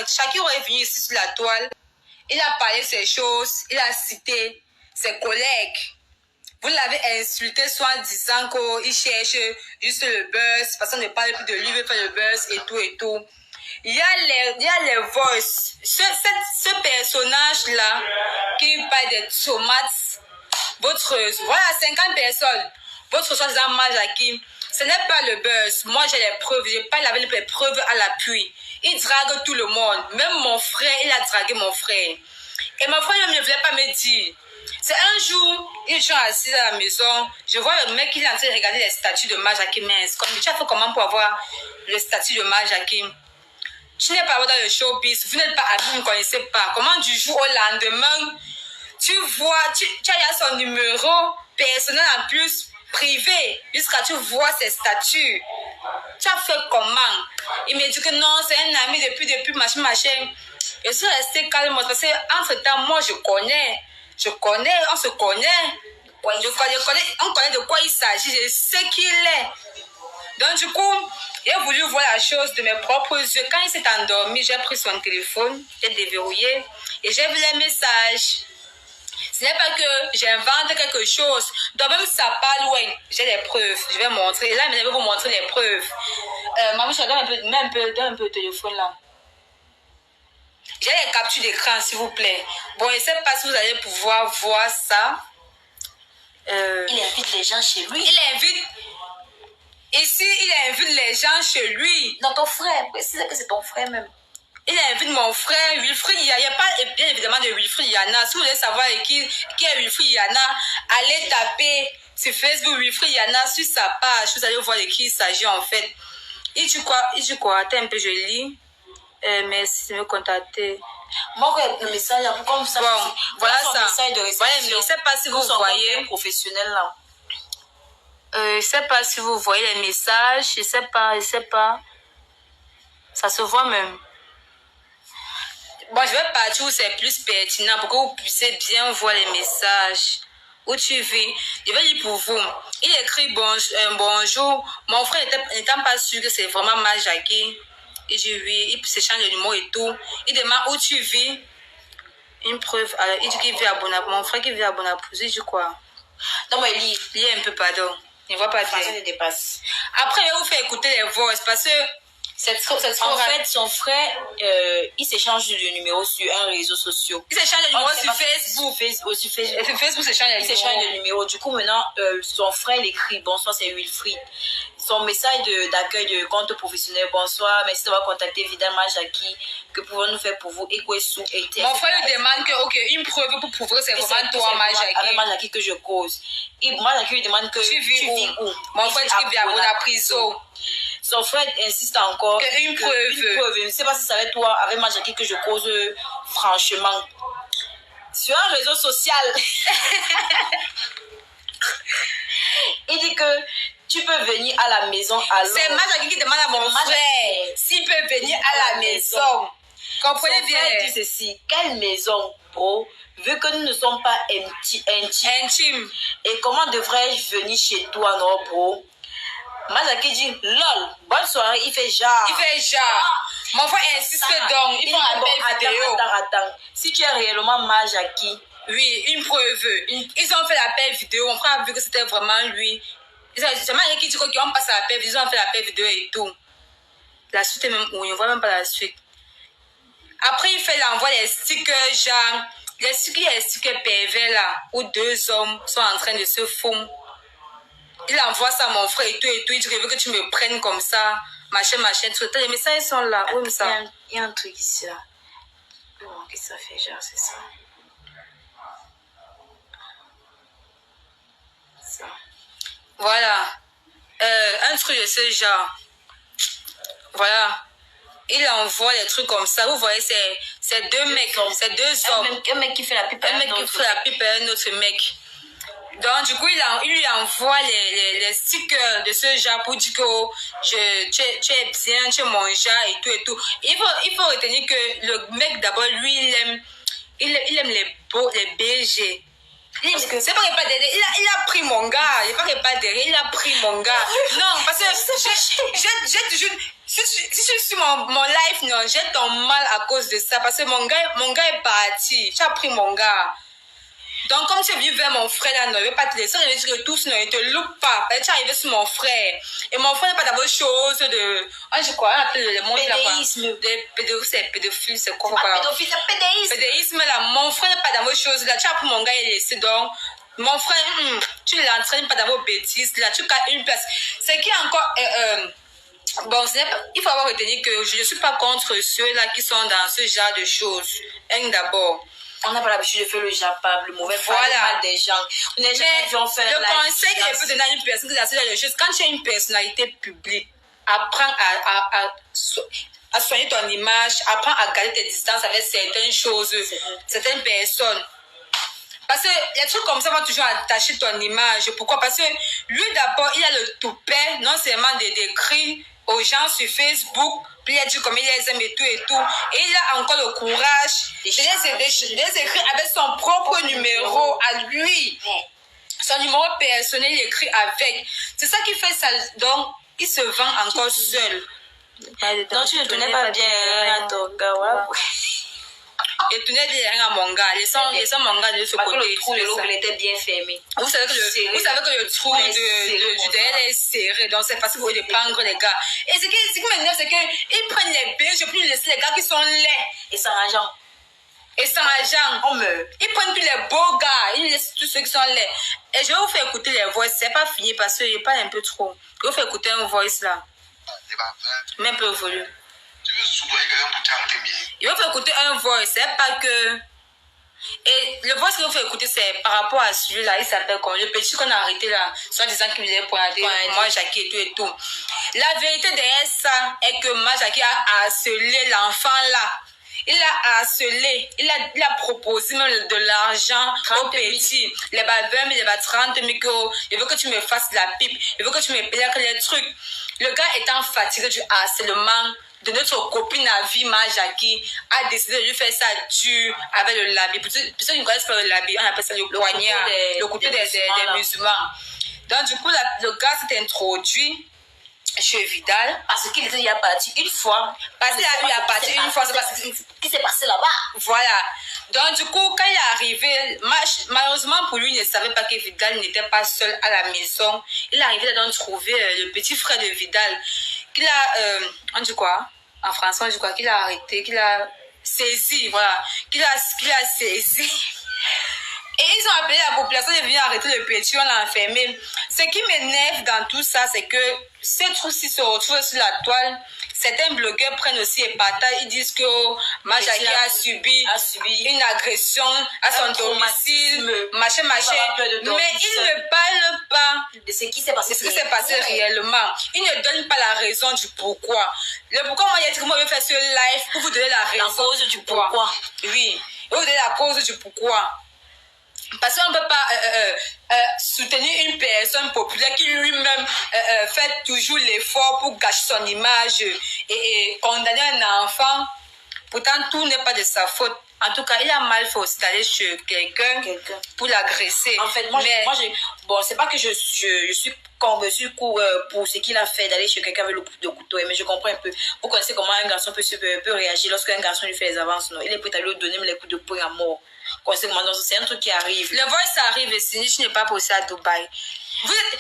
Shakiro est venu ici sur la toile. Il a parlé ces choses. Il a cité ses collègues. Vous l'avez insulté soit en disant qu'il cherche juste le buzz. Parce qu'on ne parle plus de lui, il veut faire le buzz et tout et tout. Il y a les voices. Ce personnage-là qui parle des tomates. Voilà, 50 personnes. Votre soi-disant Majakim, ce n'est pas le buzz. Moi, j'ai les preuves. Je parle avec les preuves à l'appui. Il drague tout le monde. Même mon frère, il a dragué mon frère. Et mon frère ne voulait pas me dire. C'est un jour, ils sont assis à la maison. Je vois le mec qui est en train de regarder les statues de Majakim. Comme tu as fait comment pour avoir le statut de Majakim? Tu n'es pas dans le showbiz. Vous n'êtes pas amis, vous ne connaissez pas. Comment du jour au lendemain, tu vois, tu as son numéro personnel en plus, privé, jusqu'à tu vois ses statuts. Tu as fait comment? Il me dit que non, c'est un ami depuis machin. Je suis resté calme parce que entre temps, moi je connais, on se connaît. On connaît de quoi il s'agit, je sais qui il est. Donc du coup, j'ai voulu voir la chose de mes propres yeux. Quand il s'est endormi, j'ai pris son téléphone, j'ai déverrouillé et j'ai vu les messages. Ce n'est pas que j'invente quelque chose. Donc même ça parle loin, j'ai des preuves. Je vais montrer. Et là, je vais vous montrer les preuves. Maman, je donne un peu le téléphone là. J'ai les captures d'écran, s'il vous plaît. Bon, je ne sais pas si vous allez pouvoir voir ça. Il invite les gens chez lui. Il invite les gens chez lui. Non, ton frère. Précise que c'est ton frère même. Il invite mon frère, Wilfried Yana. Il n'y a pas bien évidemment de Wilfried Yana. Si vous voulez savoir qui est Wilfried Yana, allez taper sur Facebook Wilfried Yana sur sa page. Vous allez voir de qui il s'agit en fait. Il dit quoi? Attends un peu, je lis. Merci de me contacter. Moi, le message, comme ça. Bon, voilà ça. Message de réception. Ouais, mais je ne sais pas si vous voyez. Professionnel là. Je ne sais pas si vous voyez les messages. Je ne sais pas. Ça se voit même. Bon, je vais partir où c'est plus pertinent pour que vous puissiez bien voir les messages. Où tu vis. Je vais lire pour vous. Il écrit bonjour. Mon frère n'étant pas sûr que c'est vraiment Majaki. Et je lui, il s'échange le numéro et tout. Il demande où tu vis. Une preuve. Alors, il dit qu'il vit à Bonaparte. Mon frère qui vit à Bonaparte. Il dit quoi? Non, mais lit. Lis un peu, pardon. Il ne voit pas bien. Ça dépasse. Après, je vais vous faire écouter les voix parce que en fait, son frère, il s'échange le numéro sur un réseau social. Il s'échange le numéro sur Facebook. Sur Facebook. Et sur Facebook, il s'échange le numéro. Du coup, maintenant, son frère écrit bonsoir, c'est Wilfried. Son message d'accueil de compte professionnel, bonsoir, merci d'avoir contacté évidemment Jackie. Que pouvons-nous faire pour vous? Et quoi sous et mon frère lui demande que, ok, une preuve pour prouver que c'est vraiment toi, Majaki. Avec Majaki que je cause. Et Majaki lui demande que tu vis où? Mon frère dit qu'il vit à la prison. Son frère insiste encore. Une preuve. Je ne sais pas si ça va être toi, avec Majaki que je cause franchement. Sur un réseau social. Il dit que tu peux venir à la maison alors. C'est Majaki qui demande à mon frère s'il peut venir à la maison. Comprenez bien. Il dit ceci. Quelle maison, bro? Vu que nous ne sommes pas intimes. Et comment devrais-je venir chez toi, non, bro? Majaki dit, lol, bonne soirée, il fait genre. Mon frère insiste donc, il faut un appel vidéo. Attends. Si tu es réellement Majaki. Oui, une preuve. Ils ont fait l'appel vidéo, mon frère a vu que c'était vraiment lui. C'est Majaki qui dit qu'on passe à l'appel vidéo, ils ont fait l'appel vidéo et tout. La suite est même où, on ne voit même pas la suite. Après, il fait l'envoi des stickers, genre, les stickers pervers là, où deux hommes sont en train de se fondre. Il envoie ça à mon frère et tout. Il dit que veut que tu me prennes comme ça, machin, tout. Les messages sont là. Où ça? Il y a un truc ici là. Qu'est-ce que ça fait, genre, c'est ça. Ça. Voilà. Un truc de ce genre. Voilà. Il envoie des trucs comme ça. Vous voyez, c'est deux mecs, c'est deux hommes. Un mec qui fait la pipe à un autre. Un mec qui fait la pipe à un autre mec. Donc, du coup, il lui envoie les stickers de ce genre pour dire que tu es bien, tu es mon genre et tout. Il faut retenir que le mec, d'abord, lui, il aime les BG. C'est pas qu'il pas derrière. Il a pris mon gars. Il n'est pas derrière. Il a pris mon gars. Non, parce que j'ai toujours... Si je suis sur mon live, non, j'ai ton mal à cause de ça. Parce que mon gars est parti. Tu as pris mon gars. Donc, comme tu es venu vers mon frère, là, non, il ne veut pas te laisser. Il veut dire que tous, non, il ne te loupe pas. Tu es arrivé sur mon frère. Et mon frère n'est pas d'abord chose de... Je sais quoi, on appelle le monde là. Pédéisme. C'est pédophile, c'est quoi? Pédophile, c'est pédéisme. Pédéisme, là. Mon frère n'est pas d'abord chose là. Tu as pris mon gars et laissé. Donc, mon frère, tu ne l'entraînes pas d'abord bêtises là. Tu as une place. C'est qui encore... Bon, il faut avoir retenu que je ne suis pas contre ceux-là qui sont dans ce genre de choses. D'abord. On n'a pas l'habitude de faire le japable, le mauvais voilà. Mal des gens. On n'est jamais vu en faire le conseil que je peux donner à une personne qui a ce genre de choses, quand tu as une personnalité publique, apprends à soigner ton image, apprends à garder tes distances avec certaines choses, certaines personnes. Parce que les trucs comme ça vont toujours attacher ton image. Pourquoi? Parce que lui, d'abord, il a le toupet, non seulement d'écrire aux gens sur Facebook, puis il a dit comme il les aime et tout. Et il a encore le courage de les écrire avec son propre numéro à lui. Son numéro personnel, il écrit avec. C'est ça qui fait ça. Donc, il se vend encore seul. Donc, tu ne tenais pas bien à ton gars, voilà. Et tenait bien à mon gars. Les sons mon gars de ce côté. Le trou de l'eau, il était bien fermé. Vous savez que le trou du derrière est serré. Donc, c'est facile de prendre les gars. Et ce qui m'énerve, c'est qu'ils prennent les bébés, je peux laisser les gars qui sont laids. Et sans argent. On meurt. Ils prennent plus les beaux gars. Ils laissent tous ceux qui sont laids. Et je vais vous faire écouter les voices. C'est pas fini parce que je parle un peu trop. Je vais vous faire écouter un voice là. Même peu volume. Il va faire écouter un voice, c'est pas que... Et le voice qu'il va faire écouter, c'est par rapport à celui-là, il s'appelle comme le petit qu'on a arrêté là, soit disant qu'il voulait pointer, moi, Jackie et tout. La vérité derrière ça est que moi, Jackie a harcelé l'enfant là. Il a harcelé, il a proposé même de l'argent au petit. Les bas 20 000, les bas 30 000 euros. Il veut que tu me fasses la pipe. Il veut que tu me payes les trucs. Le gars étant fatigué du harcèlement de notre copine à vie, Jackie, a décidé de lui faire ça dur avec le labi. Pour ceux qui ne connaissent pas le labi, on appelle ça le poignard, le couteau des musulmans. Donc du coup, le gars s'est introduit chez Vidal. Parce qu'il y a parti une fois. Parce qu'il y a parti une fois. C'est parce qui s'est passé là-bas. Voilà. Donc du coup, quand il est arrivé, malheureusement pour lui, il ne savait pas que Vidal n'était pas seul à la maison. Il est arrivé à trouver le petit frère de Vidal. Qu'il a, on dit quoi? En français, on dit quoi? Qu'il a arrêté, qu'il a saisi, voilà. Qu'il a saisi. Et ils ont appelé la population de venir arrêter le petit, on l'a enfermé. Ce qui m'énerve dans tout ça, c'est que ces trucs-ci se retrouvent sur la toile. Certains blogueurs prennent aussi et partagent. Ils disent que Jackie a subi une agression à son domicile, machin. Mais ils ne parlent pas de ce qui s'est passé, réellement. Ils ne donnent pas la raison du pourquoi. Le pourquoi, moi, il a dit que moi, je vais faire ce live pour vous donner la raison. La cause du pourquoi. Oui, pour vous donner la cause du pourquoi. Parce qu'on ne peut pas soutenir une personne populaire qui lui-même fait toujours l'effort pour gâcher son image et condamner un enfant. Pourtant, tout n'est pas de sa faute. En tout cas, il a mal fait aussi d'aller chez quelqu'un pour l'agresser. En fait, bon, c'est pas que je suis convaincue pour ce qu'il a fait d'aller chez quelqu'un avec le coup de couteau, mais je comprends un peu. Vous connaissez comment un garçon peut réagir lorsqu'un garçon lui fait les avances, non? Il est prêt à lui donner les coups de poing à mort. C'est un truc qui arrive. Le voice arrive et je n'ai pas posé à Dubaï.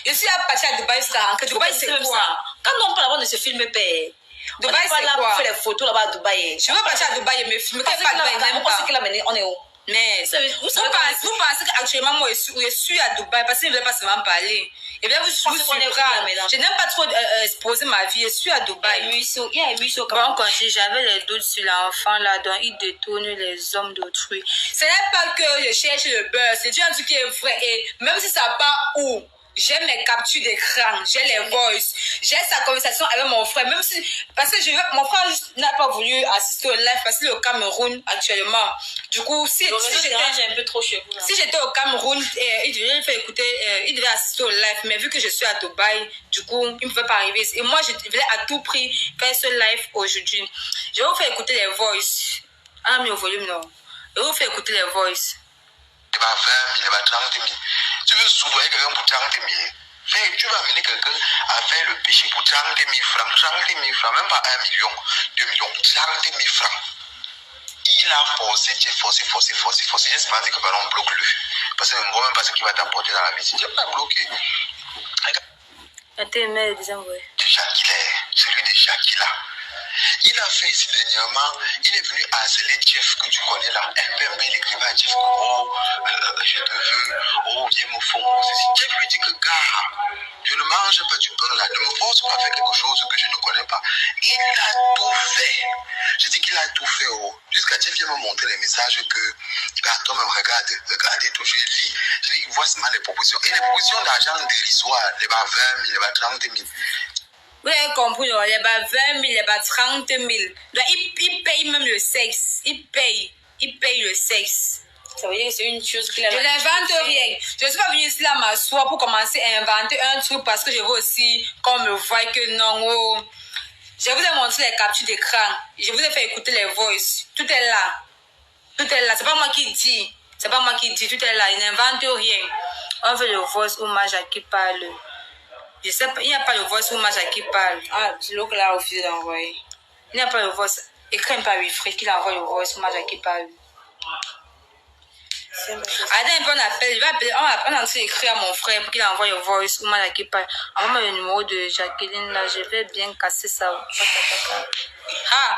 Je suis à partir à Dubaï, ça. Dubaï, c'est quoi? Quand on parle avant de se filmer, Dubaï, c'est quoi? On fait les photos là-bas à Dubaï. Je veux partir à Dubaï et me filmer. On est où? Mais vous pensez qu'actuellement, moi, je suis à Dubaï parce qu'il ne veut pas seulement parler. Et bien, vous surprendre. Je n'aime pas trop exposer ma vie. Je suis à Dubaï. Il y a émission. Bon, quand j'avais les doutes sur l'enfant là, dont il détourne les hommes d'autrui. Ce n'est pas que je cherche le beurre. C'est un truc qui est vrai. Et même si ça part où? J'ai mes captures d'écran, j'ai les voices, j'ai sa conversation avec mon frère, même si, parce que mon frère n'a pas voulu assister au live parce qu'il est au Cameroun actuellement. Du coup, si j'étais au Cameroun, il devait faire écouter, il devait assister au live, mais vu que je suis à Dubaï, du coup, il ne pouvait pas arriver. Et moi, je devais à tout prix faire ce live aujourd'hui. Je vais vous faire écouter les voices. Ah, mais au volume, non. Je vais vous faire écouter les voices. les 20 000, les 30 000. Tu veux soudoyer quelqu'un pour 30 000. Tu vas amener quelqu'un à faire le péché pour 30 000 francs, 30 000 francs, même pas 1 million, 2 millions, 30 000 francs. Il a forcé. J'espère que pardon, bloque-le. Parce que je ne vois même pas ce qu'il va t'apporter dans la vie. Tu vas bloquer. Celui de Shakila. Il a fait ici dernièrement, il est venu harceler Jeff que tu connais là. Un peu, il écrivait à Jeff que je te veux, viens me fond. Jeff lui dit que gars, je ne mange pas du pain là, ne me force pas à faire quelque chose que je ne connais pas. Il a tout fait. Je dis qu'il a tout fait. Jusqu'à Jeff vient me montrer les messages que, toi même regardez tout, je lis, voici les propositions. Et les propositions d'argent dérisoires, les 20 000, les 30 000. Vous avez compris, non? Les bas 20 000, les bas 30 000. Donc, il paye même le sexe. Il paye le sexe. Ça veut dire que c'est une chose qu'il a... Je n'invente rien. Je ne suis pas venue ici là m'asseoir pour commencer à inventer un truc parce que je veux aussi qu'on me voie que non. Je vous ai montré les captures d'écran. Je vous ai fait écouter les voices. Tout est là. C'est pas moi qui dis. Tout est là. Il n'invente rien. On veut le voice ou Maja qui parle. Je sais pas, il n'y a pas le voice ou Maja qui parle. Ah, c'est l'autre là au fil d'envoyer. Il n'y a pas le voice. Écris pas Wilfred qu'il envoie le voice ou Maja qui parle. Attends, on appelle. On est en train d'écrire à mon frère pour qu'il envoie le voice ou Maja qui parle. Envoie-moi le numéro de Jacqueline là. Je vais bien casser ça. Ah!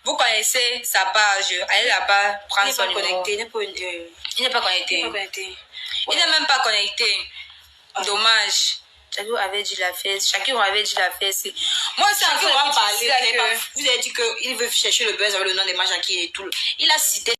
Vous connaissez sa page. Allez là-bas, prendre son numéro. Il n'est pas connecté. Il n'est même pas connecté. Dommage. Chacun avait dit la fesse. Moi, c'est encore parler. Vous avez dit qu'il veut chercher le buzz avec le nom de Majaki et tout. Il a cité